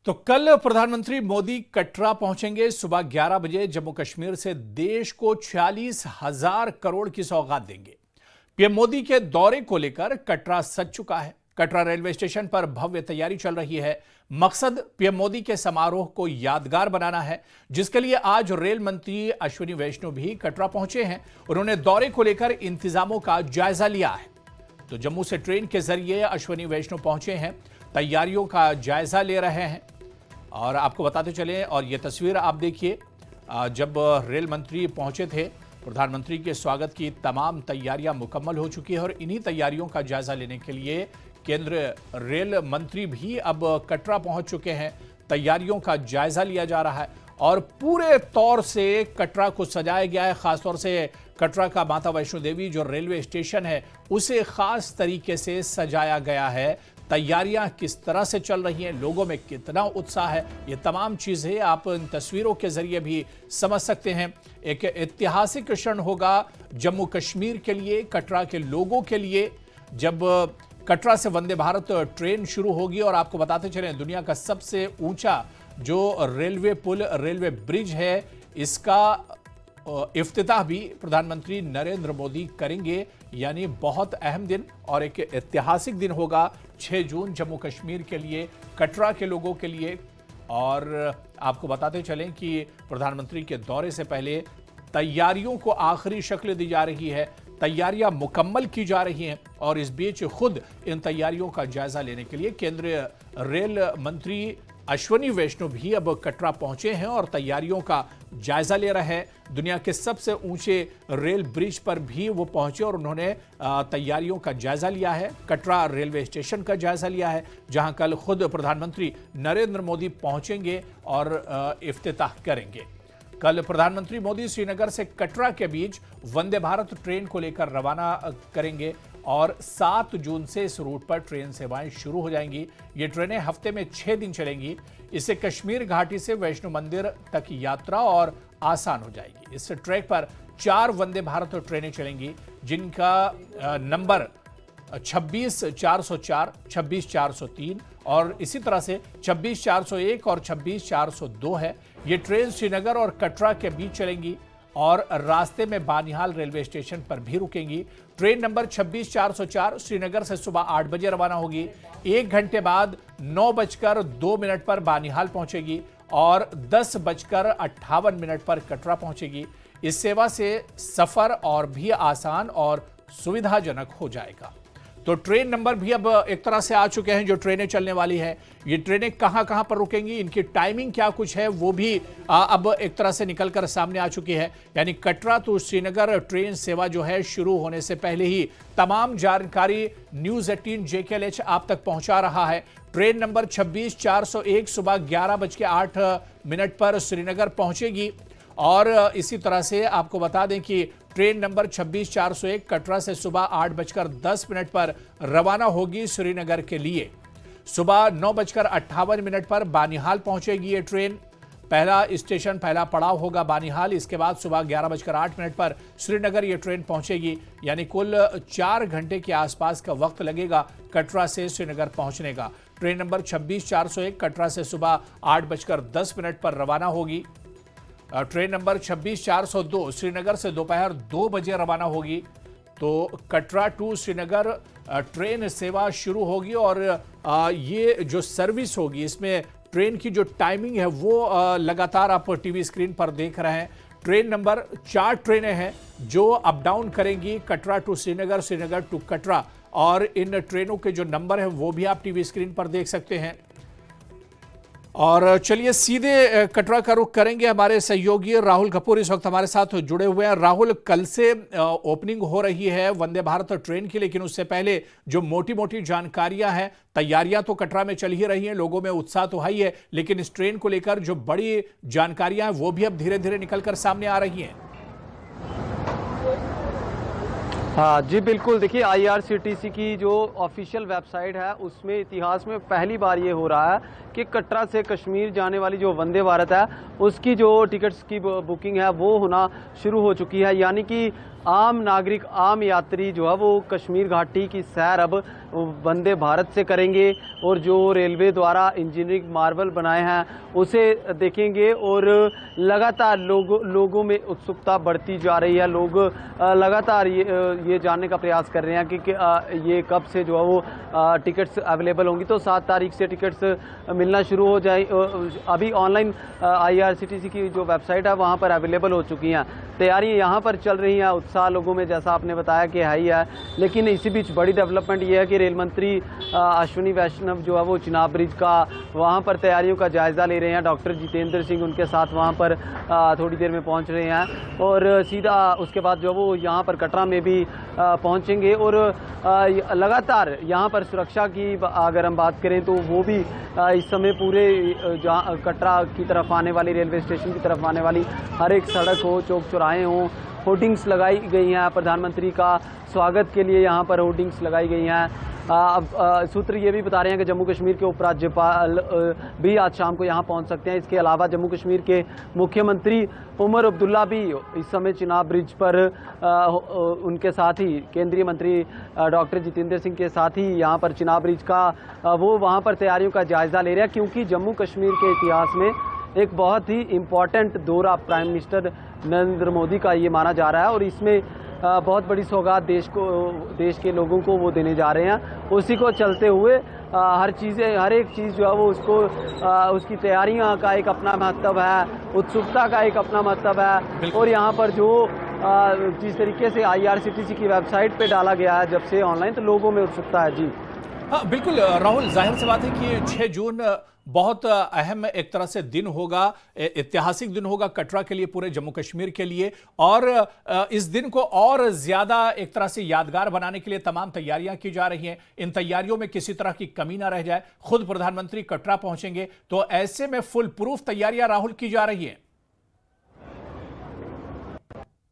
तो कल प्रधानमंत्री मोदी कटरा पहुंचेंगे। सुबह 11 बजे जम्मू कश्मीर से देश को 46,000 करोड़ की सौगात देंगे। पीएम मोदी के दौरे को लेकर कटरा सज चुका है। कटरा रेलवे स्टेशन पर भव्य तैयारी चल रही है। मकसद पीएम मोदी के समारोह को यादगार बनाना है, जिसके लिए आज रेल मंत्री अश्विनी वैष्णव भी कटरा पहुंचे हैं। उन्होंने दौरे को लेकर इंतजामों का जायजा लिया है। तो जम्मू से ट्रेन के जरिए अश्विनी वैष्णव पहुंचे हैं, तैयारियों का जायजा ले रहे हैं। और आपको बताते चलें, और ये तस्वीर आप देखिए, जब रेल मंत्री पहुंचे थे, प्रधानमंत्री के स्वागत की तमाम तैयारियां मुकम्मल हो चुकी है। और इन्हीं तैयारियों का जायजा लेने के लिए केंद्रीय रेल मंत्री भी अब कटरा पहुंच चुके हैं। तैयारियों का जायजा लिया जा रहा है और पूरे तौर से कटरा को सजाया गया है। खासतौर से कटरा का माता वैष्णो देवी जो रेलवे स्टेशन है, उसे खास तरीके से सजाया गया है। तैयारियां किस तरह से चल रही हैं, लोगों में कितना उत्साह है, ये तमाम चीजें आप इन तस्वीरों के जरिए भी समझ सकते हैं। एक ऐतिहासिक क्षण होगा जम्मू कश्मीर के लिए, कटरा के लोगों के लिए, जब कटरा से वंदे भारत ट्रेन शुरू होगी। और आपको बताते चलें, दुनिया का सबसे ऊंचा जो रेलवे पुल, रेलवे ब्रिज है, इसका इफ्तिताह भी प्रधानमंत्री नरेंद्र मोदी करेंगे। यानी बहुत अहम दिन और एक ऐतिहासिक दिन होगा 6 जून जम्मू कश्मीर के लिए, कटरा के लोगों के लिए। और आपको बताते चलें कि प्रधानमंत्री के दौरे से पहले तैयारियों को आखिरी शक्ल दी जा रही है, तैयारियां मुकम्मल की जा रही हैं। और इस बीच खुद इन तैयारियों का जायजा लेने के लिए केंद्रीय रेल मंत्री अश्विनी वैष्णव भी अब कटरा पहुंचे हैं और तैयारियों का जायजा ले रहे हैं। दुनिया के सबसे ऊंचे रेल ब्रिज पर भी वो पहुंचे और उन्होंने तैयारियों का जायजा लिया है। कटरा रेलवे स्टेशन का जायजा लिया है, जहां कल खुद प्रधानमंत्री नरेंद्र मोदी पहुंचेंगे और इफ्तिताह करेंगे। कल प्रधानमंत्री मोदी श्रीनगर से कटरा के बीच वंदे भारत ट्रेन को लेकर रवाना करेंगे और 7 जून से इस रूट पर ट्रेन सेवाएं शुरू हो जाएंगी। ये ट्रेनें हफ्ते में 6 दिन चलेंगी। इससे कश्मीर घाटी से वैष्णो मंदिर तक यात्रा और आसान हो जाएगी। इस ट्रैक पर 4 वंदे भारत ट्रेनें चलेंगी, जिनका नंबर 26,404, 26,403 और इसी तरह से 26,401 और 26,402 है। ये ट्रेन श्रीनगर और कटरा के बीच चलेंगी और रास्ते में बानिहाल रेलवे स्टेशन पर भी रुकेंगी। ट्रेन नंबर 26,404 श्रीनगर से सुबह 8 बजे रवाना होगी। 1 घंटे बाद 9:02 पर बानिहाल पहुंचेगी और 10:58 पर कटरा पहुंचेगी। इस सेवा से सफर और भी आसान और सुविधाजनक हो जाएगा। तो ट्रेन नंबर भी अब एक तरह से आ चुके हैं जो ट्रेनें चलने वाली हैं। ये ट्रेनें कहां कहां पर रुकेंगी, इनकी टाइमिंग क्या कुछ है, वो भी अब एक तरह से निकलकर सामने आ चुकी है। यानी कटरा टू श्रीनगर ट्रेन सेवा जो है, शुरू होने से पहले ही तमाम जानकारी न्यूज़ 18 JKLH आप तक पहुंचा रहा है। ट्रेन नंबर 26,401 सुबह 11:08 पर श्रीनगर पहुंचेगी। और इसी तरह से आपको बता दें कि ट्रेन नंबर 26,401 कटरा से सुबह 8:10 पर रवाना होगी श्रीनगर के लिए। सुबह 9:58 पर बानिहाल पहुंचेगी ये ट्रेन। पहला स्टेशन, पहला पड़ाव होगा बानिहाल। इसके बाद सुबह 11:08 पर श्रीनगर ये ट्रेन पहुंचेगी। यानी कुल 4 घंटे के आसपास का वक्त लगेगा कटरा से श्रीनगर पहुंचने का। ट्रेन नंबर 26,401 कटरा से सुबह 8:10 पर रवाना होगी। ट्रेन नंबर 26,402 श्रीनगर से दोपहर 2 बजे रवाना होगी। तो कटरा टू श्रीनगर ट्रेन सेवा शुरू होगी और ये जो सर्विस होगी, इसमें ट्रेन की जो टाइमिंग है वो लगातार आप टीवी स्क्रीन पर देख रहे हैं। ट्रेन नंबर 4 ट्रेनें हैं जो अप डाउन करेंगी कटरा टू श्रीनगर, श्रीनगर टू कटरा। और इन ट्रेनों के जो नंबर हैं वो भी आप टीवी स्क्रीन पर देख सकते हैं। और चलिए सीधे कटरा का रुख करेंगे। हमारे सहयोगी राहुल कपूर इस वक्त हमारे साथ जुड़े हुए हैं। राहुल, कल से ओपनिंग हो रही है वंदे भारत ट्रेन की, लेकिन उससे पहले जो मोटी मोटी जानकारियां हैं, तैयारियां तो कटरा में चल ही रही हैं, लोगों में उत्साह तो है ही है, लेकिन इस ट्रेन को लेकर जो बड़ी जानकारियां हैं वो भी अब धीरे धीरे निकलकर सामने आ रही हैं। हाँ जी, बिल्कुल। देखिए, IRCTC की जो ऑफिशियल वेबसाइट है, उसमें इतिहास में पहली बार ये हो रहा है कि कटरा से कश्मीर जाने वाली जो वंदे भारत है, उसकी जो टिकट्स की बुकिंग है वो होना शुरू हो चुकी है। यानी कि आम नागरिक, आम यात्री जो है वो कश्मीर घाटी की सैर अब वंदे भारत से करेंगे और जो रेलवे द्वारा इंजीनियरिंग मार्वल बनाए हैं उसे देखेंगे। और लगातार लोगों में उत्सुकता बढ़ती जा रही है। लोग लगातार ये जानने का प्रयास कर रहे हैं कि ये कब से जो है वो टिकट्स अवेलेबल होंगी। तो 7 तारीख से टिकट्स मिलना शुरू हो जाए। अभी ऑनलाइन IRCTC की जो वेबसाइट है वहाँ पर अवेलेबल हो चुकी हैं। तैयारियाँ यहाँ पर चल रही हैं। उत्साह लोगों में जैसा आपने बताया कि है ही है। लेकिन इसी बीच बड़ी डेवलपमेंट ये है कि रेल मंत्री अश्विनी वैष्णव जो है वो चिनाब ब्रिज का वहाँ पर तैयारियों का जायज़ा ले रहे हैं। डॉक्टर जितेंद्र सिंह उनके साथ वहाँ पर थोड़ी देर में पहुँच रहे हैं और सीधा उसके बाद जो वो यहाँ पर कटरा में भी पहुँचेंगे। और लगातार यहाँ पर सुरक्षा की अगर हम बात करें तो वो भी इस समय पूरे कटरा की तरफ आने वाली, रेलवे स्टेशन की तरफ आने वाली हर एक सड़क हो, चौक चौराहे हों, होर्डिंग्स लगाई गई हैं। प्रधानमंत्री का स्वागत के लिए यहाँ पर होर्डिंग्स लगाई गई हैं। अब सूत्र ये भी बता रहे हैं कि जम्मू कश्मीर के उपराज्यपाल भी आज शाम को यहाँ पहुँच सकते हैं। इसके अलावा जम्मू कश्मीर के मुख्यमंत्री उमर अब्दुल्ला भी इस समय चिनाब ब्रिज पर उनके साथ ही केंद्रीय मंत्री डॉक्टर जितेंद्र सिंह के साथ ही यहाँ पर चिनाब ब्रिज का वो वहाँ पर तैयारियों का जायज़ा ले रहे हैं। क्योंकि जम्मू कश्मीर के इतिहास में एक बहुत ही इम्पॉर्टेंट दौरा प्राइम मिनिस्टर नरेंद्र मोदी का ये माना जा रहा है और इसमें बहुत बड़ी सौगात देश के लोगों को वो देने जा रहे हैं। उसी को चलते हुए हर एक चीज़ जो है वो उसकी तैयारियां का एक अपना महत्व है, उत्सुकता का एक अपना महत्व है। और यहाँ पर जो जिस तरीके से IRCTC की वेबसाइट पे डाला गया है जब से ऑनलाइन, तो लोगों में उत्सुकता है। जी हाँ बिल्कुल राहुल, जाहिर सी बात है कि 6 जून बहुत अहम एक तरह से दिन होगा, ऐतिहासिक दिन होगा कटरा के लिए, पूरे जम्मू कश्मीर के लिए। और इस दिन को और ज्यादा एक तरह से यादगार बनाने के लिए तमाम तैयारियां की जा रही हैं। इन तैयारियों में किसी तरह की कमी ना रह जाए। खुद प्रधानमंत्री कटरा पहुंचेंगे, तो ऐसे में फुल प्रूफ तैयारियां राहुल की जा रही हैं।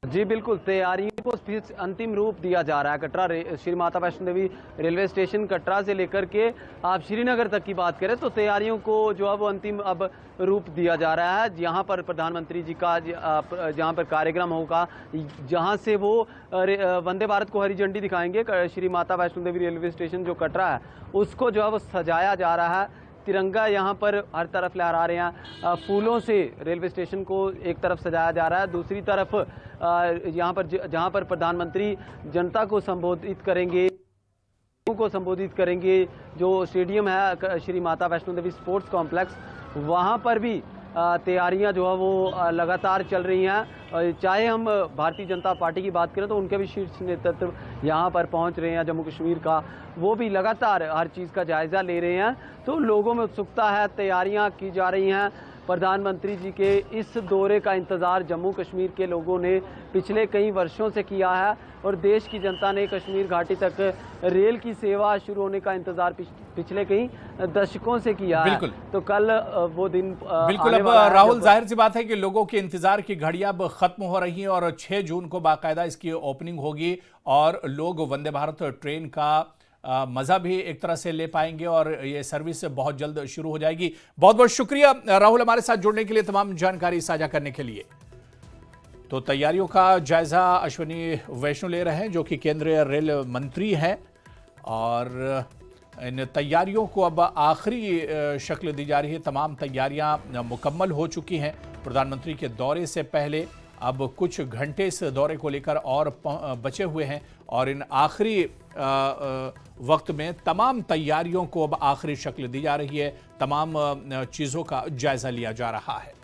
जी बिल्कुल, तैयारियों को फिर अंतिम रूप दिया जा रहा है। कटरा श्री माता वैष्णो देवी रेलवे स्टेशन कटरा से लेकर के आप श्रीनगर तक की बात करें तो तैयारियों को जो है वो अंतिम अब रूप दिया जा रहा है। यहाँ पर प्रधानमंत्री जी का जहाँ पर कार्यक्रम होगा, जहाँ से वो वंदे भारत को हरी झंडी दिखाएंगे। श्री माता वैष्णो देवी रेलवे स्टेशन जो कटरा है उसको जो है वो सजाया जा रहा है। तिरंगा यहाँ पर हर तरफ लहरा रहे हैं। फूलों से रेलवे स्टेशन को एक तरफ सजाया जा रहा है, दूसरी तरफ यहाँ पर जहाँ पर प्रधानमंत्री जनता को संबोधित करेंगे, जो स्टेडियम है श्री माता वैष्णो देवी स्पोर्ट्स कॉम्प्लेक्स, वहाँ पर भी तैयारियां जो है वो लगातार चल रही हैं। चाहे हम भारतीय जनता पार्टी की बात करें तो उनके भी शीर्ष नेतृत्व यहाँ पर पहुँच रहे हैं जम्मू कश्मीर का, वो भी लगातार हर चीज़ का जायज़ा ले रहे हैं। तो लोगों में उत्सुकता है, तैयारियां की जा रही हैं। प्रधानमंत्री जी के इस दौरे का इंतज़ार जम्मू कश्मीर के लोगों ने पिछले कई वर्षों से किया है और देश की जनता ने कश्मीर घाटी तक रेल की सेवा शुरू होने का इंतज़ार पिछले कई दशकों से किया है। तो कल वो दिन बिल्कुल। अब राहुल, जाहिर सी बात है कि लोगों के इंतजार की घड़ियां अब खत्म हो रही हैं और 6 जून को बाकायदा इसकी ओपनिंग होगी और लोग वंदे भारत ट्रेन का मज़ा भी एक तरह से ले पाएंगे और ये सर्विस बहुत जल्द शुरू हो जाएगी। बहुत बहुत शुक्रिया राहुल, हमारे साथ जुड़ने के लिए, तमाम जानकारी साझा करने के लिए। तो तैयारियों का जायजा अश्विनी वैष्णव ले रहे हैं, जो कि केंद्रीय रेल मंत्री हैं, और इन तैयारियों को अब आखिरी शक्ल दी जा रही है। तमाम तैयारियां मुकम्मल हो चुकी हैं। प्रधानमंत्री के दौरे से पहले अब कुछ घंटे इस दौरे को लेकर और बचे हुए हैं और इन आखिरी वक्त में तमाम तैयारियों को अब आखिरी शक्ल दी जा रही है। तमाम चीज़ों का जायजा लिया जा रहा है।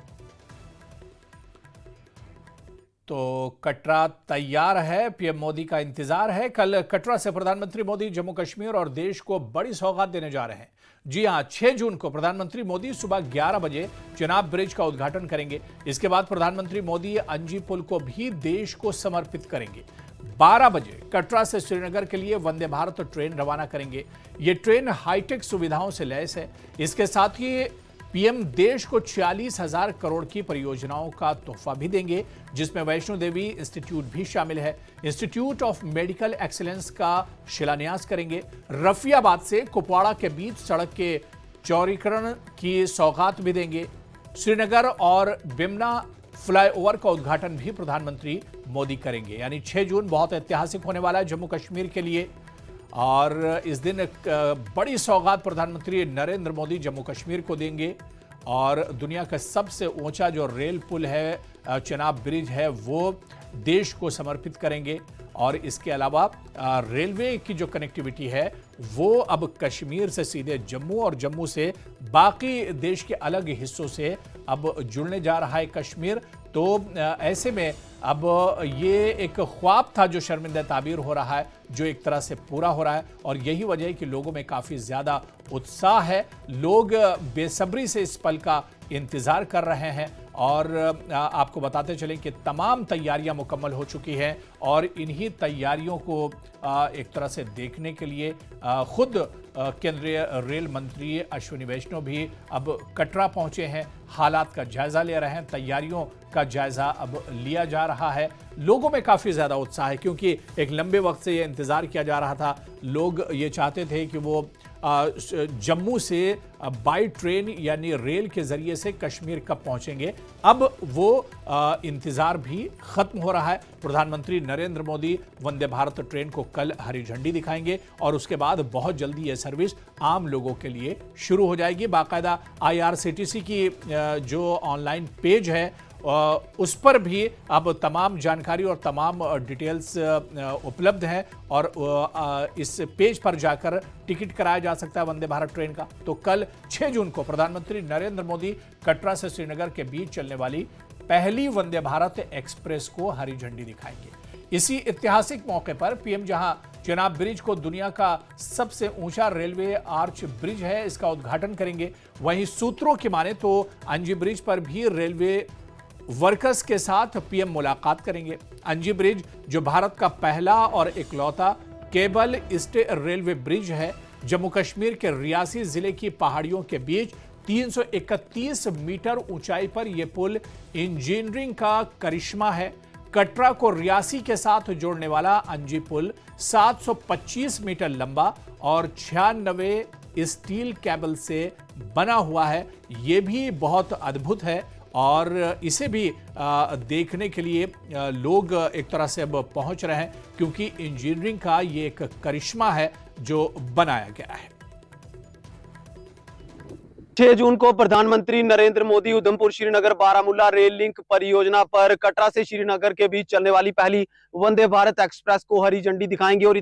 तो कटरा तैयार है, पीएम मोदी का इंतजार है। कल कटरा से प्रधानमंत्री मोदी जम्मू कश्मीर और देश को बड़ी सौगात देने जा रहे हैं। जी हां, 6 जून को प्रधानमंत्री मोदी सुबह 11 बजे चिनाब ब्रिज का उद्घाटन करेंगे। इसके बाद प्रधानमंत्री मोदी अंजी पुल को भी देश को समर्पित करेंगे। 12 बजे कटरा से श्रीनगर के लिए वंदे भारत ट्रेन रवाना करेंगे। ये ट्रेन हाईटेक सुविधाओं से लैस है। इसके साथ ही पीएम देश को 46,000 करोड़ की परियोजनाओं का तोहफा भी देंगे, जिसमें वैष्णो देवी इंस्टीट्यूट भी शामिल है। इंस्टीट्यूट ऑफ मेडिकल एक्सीलेंस का शिलान्यास करेंगे। रफियाबाद से कुपवाड़ा के बीच सड़क के चौड़ीकरण की सौगात भी देंगे। श्रीनगर और बिमना फ्लाईओवर का उद्घाटन भी प्रधानमंत्री मोदी करेंगे। यानी 6 जून बहुत ऐतिहासिक होने वाला है जम्मू कश्मीर के लिए और इस दिन एक बड़ी सौगात प्रधानमंत्री नरेंद्र मोदी जम्मू कश्मीर को देंगे और दुनिया का सबसे ऊंचा जो रेल पुल है, चेनाब ब्रिज है, वो देश को समर्पित करेंगे। और इसके अलावा रेलवे की जो कनेक्टिविटी है वो अब कश्मीर से सीधे जम्मू और जम्मू से बाकी देश के अलग हिस्सों से अब जुड़ने जा रहा है कश्मीर। तो ऐसे में अब ये एक ख्वाब था जो शर्मिंदा ताबीर हो रहा है, जो एक तरह से पूरा हो रहा है और यही वजह है कि लोगों में काफ़ी ज़्यादा उत्साह है। लोग बेसब्री से इस पल का इंतज़ार कर रहे हैं और आपको बताते चलें कि तमाम तैयारियां मुकम्मल हो चुकी हैं और इन्हीं तैयारियों को एक तरह से देखने के लिए खुद केंद्रीय रेल मंत्री अश्विनी वैष्णव भी अब कटरा पहुंचे हैं, हालात का जायजा ले रहे हैं, तैयारियों का जायजा अब लिया जा रहा है। लोगों में काफ़ी ज़्यादा उत्साह है क्योंकि एक लंबे वक्त से ये इंतज़ार किया जा रहा था। लोग ये चाहते थे कि वो जम्मू से बाई ट्रेन यानी रेल के जरिए से कश्मीर कब पहुंचेंगे। अब वो इंतजार भी खत्म हो रहा है। प्रधानमंत्री नरेंद्र मोदी वंदे भारत ट्रेन को कल हरी झंडी दिखाएंगे और उसके बाद बहुत जल्दी यह सर्विस आम लोगों के लिए शुरू हो जाएगी। बाकायदा IRCTC की जो ऑनलाइन पेज है उस पर भी अब तमाम जानकारी और तमाम डिटेल्स उपलब्ध हैं और इस पेज पर जाकर टिकट कराया जा सकता है वंदे भारत ट्रेन का। तो कल 6 जून को प्रधानमंत्री नरेंद्र मोदी कटरा से श्रीनगर के बीच चलने वाली पहली वंदे भारत एक्सप्रेस को हरी झंडी दिखाएंगे। इसी ऐतिहासिक मौके पर पीएम जहां चेनाब ब्रिज को दुनिया का सबसे ऊंचा रेलवे आर्च ब्रिज है, इसका उद्घाटन करेंगे, वहीं सूत्रों की माने तो अंजी ब्रिज पर भी रेलवे वर्कर्स के साथ पीएम मुलाकात करेंगे। अंजी ब्रिज जो भारत का पहला और इकलौता केबल स्टे रेलवे ब्रिज है, जम्मू कश्मीर के रियासी जिले की पहाड़ियों के बीच 331 मीटर ऊंचाई पर यह पुल इंजीनियरिंग का करिश्मा है। कटरा को रियासी के साथ जोड़ने वाला अंजी पुल 725 मीटर लंबा और 96 स्टील केबल से बना हुआ है। यह भी बहुत अद्भुत है और इसे भी देखने के लिए लोग एक तरह से अब पहुंच रहे हैं क्योंकि इंजीनियरिंग का ये एक करिश्मा है जो बनाया गया है। 6 जून को प्रधानमंत्री नरेंद्र मोदी उधमपुर श्रीनगर बारामूला रेल लिंक परियोजना पर कटरा से श्रीनगर के बीच चलने वाली पहली वंदे भारत एक्सप्रेस को हरी झंडी दिखाएंगे और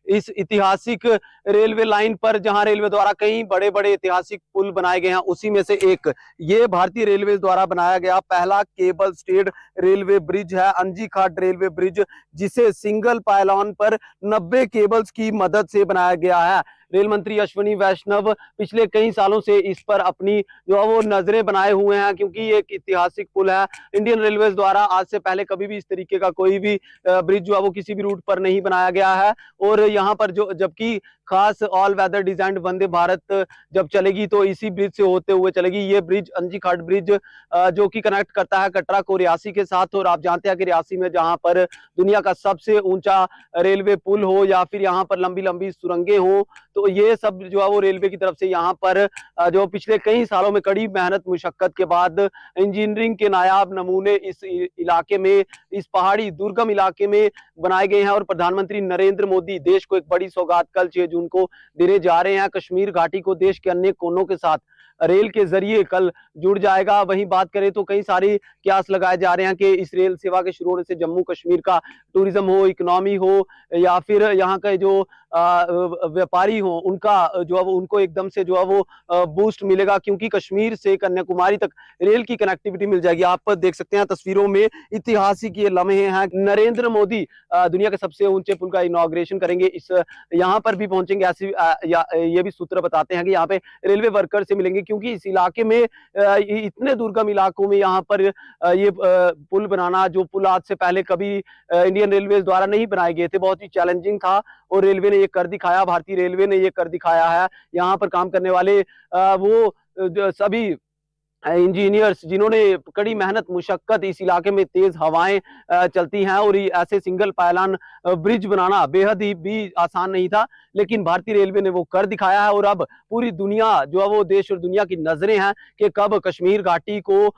इस ऐतिहासिक रेलवे लाइन पर जहां रेलवे द्वारा कई बड़े बड़े ऐतिहासिक पुल बनाए गए हैं, उसी में से एक ये भारतीय रेलवे द्वारा बनाया गया पहला केबल स्टेड रेलवे ब्रिज है, अंजी घाट रेलवे ब्रिज, जिसे सिंगल पायलॉन पर 90 केबल्स की मदद से बनाया गया है। रेल मंत्री अश्विनी वैष्णव पिछले कई सालों से इस पर अपनी जो है वो नजरें बनाए हुए हैं क्योंकि ये एक ऐतिहासिक पुल है। इंडियन रेलवेज द्वारा आज से पहले कभी भी इस तरीके का कोई भी ब्रिज जो है वो किसी भी रूट पर नहीं बनाया गया है और यहाँ पर जो जबकि खास all weather designed Vande Bharat जब चलेगी तो इसी ब्रिज से होते हुए चलेगी। ये ब्रिज अंजी घाट ब्रिज जो कि कनेक्ट करता है कटरा को रियासी के साथ और आप जानते हैं कि रियासी में जहां पर दुनिया का सबसे ऊंचा रेलवे पुल हो या फिर यहाँ पर लंबी लंबी सुरंगें हो, तो ये सब जो है वो रेलवे की तरफ से यहाँ पर जो पिछले कई सालों में कड़ी मेहनत मुशक्कत के बाद इंजीनियरिंग के नायाब नमूने इस इलाके में, इस पहाड़ी दुर्गम इलाके में बनाए गए हैं और प्रधानमंत्री नरेंद्र मोदी देश को एक बड़ी सौगात कल 6 जून को देने जा रहे हैं। कश्मीर घाटी को देश के अन्य कोनों के साथ रेल के जरिए कल जुड़ जाएगा। वहीं बात करें तो कई सारे कयास लगाए जा रहे हैं कि इस रेल सेवा के शुरू होने से जम्मू कश्मीर का टूरिज्म हो, इकोनॉमी हो या फिर यहाँ के जो व्यापारी हो उनका जो है उनको एकदम से जो है वो बूस्ट मिलेगा क्योंकि कश्मीर से कन्याकुमारी तक रेल की कनेक्टिविटी मिल जाएगी। आप देख सकते हैं तस्वीरों में ऐतिहासिक ये लम्हे हैं। नरेंद्र मोदी दुनिया के सबसे ऊंचे पुल का इनॉग्रेशन करेंगे, इस यहाँ पर भी पहुंचेंगे। ऐसी ये भी सूत्र बताते हैं कि यहाँ पे रेलवे वर्कर से मिलेंगे क्योंकि इस इलाके में इतने दुर्गम इलाकों में यहाँ पर ये पुल बनाना, जो पुल आज से पहले कभी इंडियन रेलवे द्वारा नहीं बनाए गए थे, बहुत ही चैलेंजिंग था और रेलवे ने ये कर दिखाया, भारतीय रेलवे ने ये कर दिखाया है। यहाँ पर काम करने वाले वो सभी इंजीनियर्स जिन्होंने कड़ी मेहनत मुशक्कत, इस इलाके में तेज हवाएं चलती हैं और ये ऐसे सिंगल पायलान ब्रिज बनाना बेहद ही भी आसान नहीं था, लेकिन भारतीय रेलवे ने वो कर दिखाया है। और अब पूरी दुनिया जो है वो देश और दुनिया की नजरें हैं कि कब कश्मीर घाटी को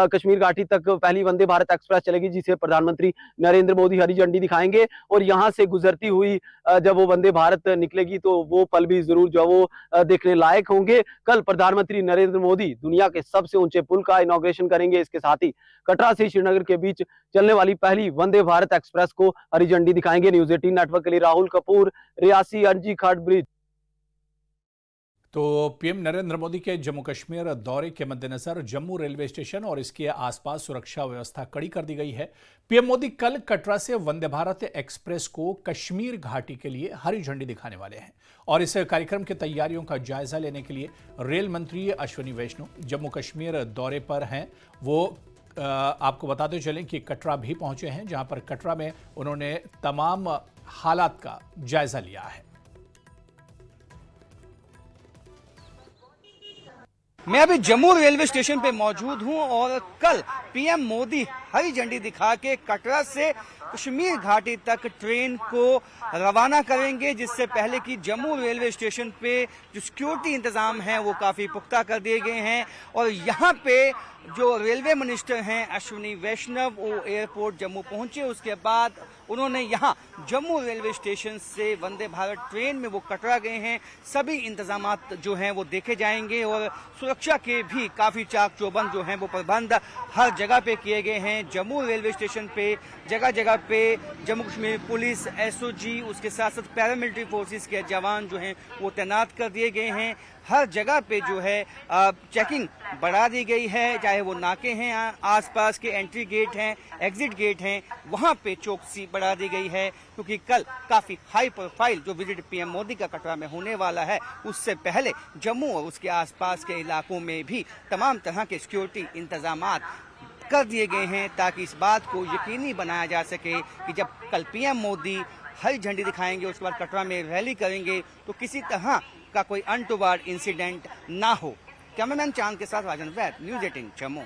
कश्मीर घाटी तक पहली वंदे भारत एक्सप्रेस चलेगी, जिसे प्रधानमंत्री नरेंद्र मोदी हरी झंडी दिखाएंगे। और यहाँ से गुजरती हुई जब वो वंदे भारत निकलेगी तो वो पल भी जरूर जो है वो देखने लायक होंगे। कल प्रधानमंत्री नरेंद्र मोदी दुनिया के सबसे ऊंचे पुल का इनॉग्रेशन करेंगे। इसके साथ ही कटरा से श्रीनगर के बीच चलने वाली पहली वंदे भारत एक्सप्रेस को हरी झंडी दिखाएंगे। न्यूज़ 18 नेटवर्क के लिए राहुल कपूर, रियासी अंजी खाट ब्रिज। तो पीएम नरेंद्र मोदी के जम्मू कश्मीर दौरे के मद्देनजर जम्मू रेलवे स्टेशन और इसके आसपास सुरक्षा व्यवस्था कड़ी कर दी गई है। पीएम मोदी कल कटरा से वंदे भारत एक्सप्रेस को कश्मीर घाटी के लिए हरी झंडी दिखाने वाले हैं और इस कार्यक्रम की तैयारियों का जायजा लेने के लिए रेल मंत्री अश्विनी वैष्णव जम्मू कश्मीर दौरे पर हैं। वो आपको बताते चलें कि कटरा भी पहुंचे हैं, जहां पर कटरा में उन्होंने तमाम हालात का जायजा लिया है। मैं अभी जम्मू रेलवे स्टेशन पे मौजूद हूं और कल पीएम मोदी हरी झंडी दिखा के कटरा से कश्मीर घाटी तक ट्रेन को रवाना करेंगे, जिससे पहले कि जम्मू रेलवे स्टेशन पे जो सिक्योरिटी इंतजाम है वो काफी पुख्ता कर दिए गए हैं। और यहाँ पे जो रेलवे मिनिस्टर हैं अश्विनी वैष्णव वो एयरपोर्ट जम्मू पहुंचे, उसके बाद उन्होंने यहाँ जम्मू रेलवे स्टेशन से वंदे भारत ट्रेन में वो कटरा गए हैं। सभी इंतजामात जो हैं वो देखे जाएंगे और सुरक्षा के भी काफी चाक चौबंद जो हैं वो प्रबंध हर जगह पे किए गए हैं। जम्मू रेलवे स्टेशन पे जगह जगह पे जम्मू कश्मीर पुलिस, एसओजी, उसके साथ साथ पैरामिलिट्री फोर्सेस के जवान जो हैं वो तैनात कर दिए गए हैं। हर जगह पे जो है चेकिंग बढ़ा दी गई है, चाहे वो नाके हैं, आसपास के एंट्री गेट हैं, एग्जिट गेट हैं, वहां पे चौकसी बढ़ा दी गई है, क्योंकि कल काफी हाई प्रोफाइल जो विजिट पीएम मोदी का कटरा में होने वाला है, उससे पहले जम्मू और उसके आसपास के इलाकों में भी तमाम तरह के सिक्योरिटी इंतजामात कर दिए गए हैं, ताकि इस बात को यकीनी बनाया जा सके कि जब कल पीएम मोदी हरी झंडी दिखाएंगे, उसके बाद कटरा में रैली करेंगे, तो किसी तरह का कोई अनटोवर्ड इंसिडेंट ना हो। कैमरामैन चांद के साथ राजन वैद, न्यूज़ 18 जम्मू।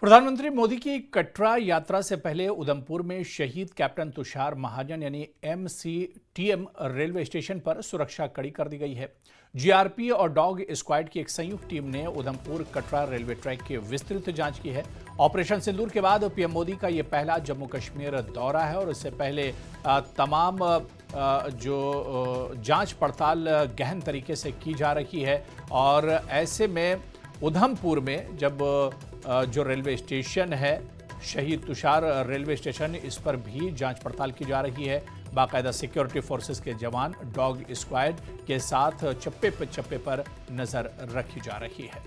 प्रधानमंत्री मोदी की कटरा यात्रा से पहले उधमपुर में शहीद कैप्टन तुषार महाजन यानी MCTM रेलवे स्टेशन पर सुरक्षा कड़ी कर दी गई है। जीआरपी और डॉग स्क्वाड की एक संयुक्त टीम ने उधमपुर कटरा रेलवे ट्रैक की विस्तृत जांच की है। ऑपरेशन सिंदूर के बाद पीएम मोदी का ये पहला जम्मू कश्मीर दौरा है और इससे पहले तमाम जो जांच पड़ताल गहन तरीके से की जा रही है। और ऐसे में उधमपुर में जब जो रेलवे स्टेशन है शहीद तुषार रेलवे स्टेशन, इस पर भी जांच पड़ताल की जा रही है। बाकायदा सिक्योरिटी फोर्सेस के जवान डॉग स्क्वाड के साथ चप्पे पर नजर रखी जा रही है।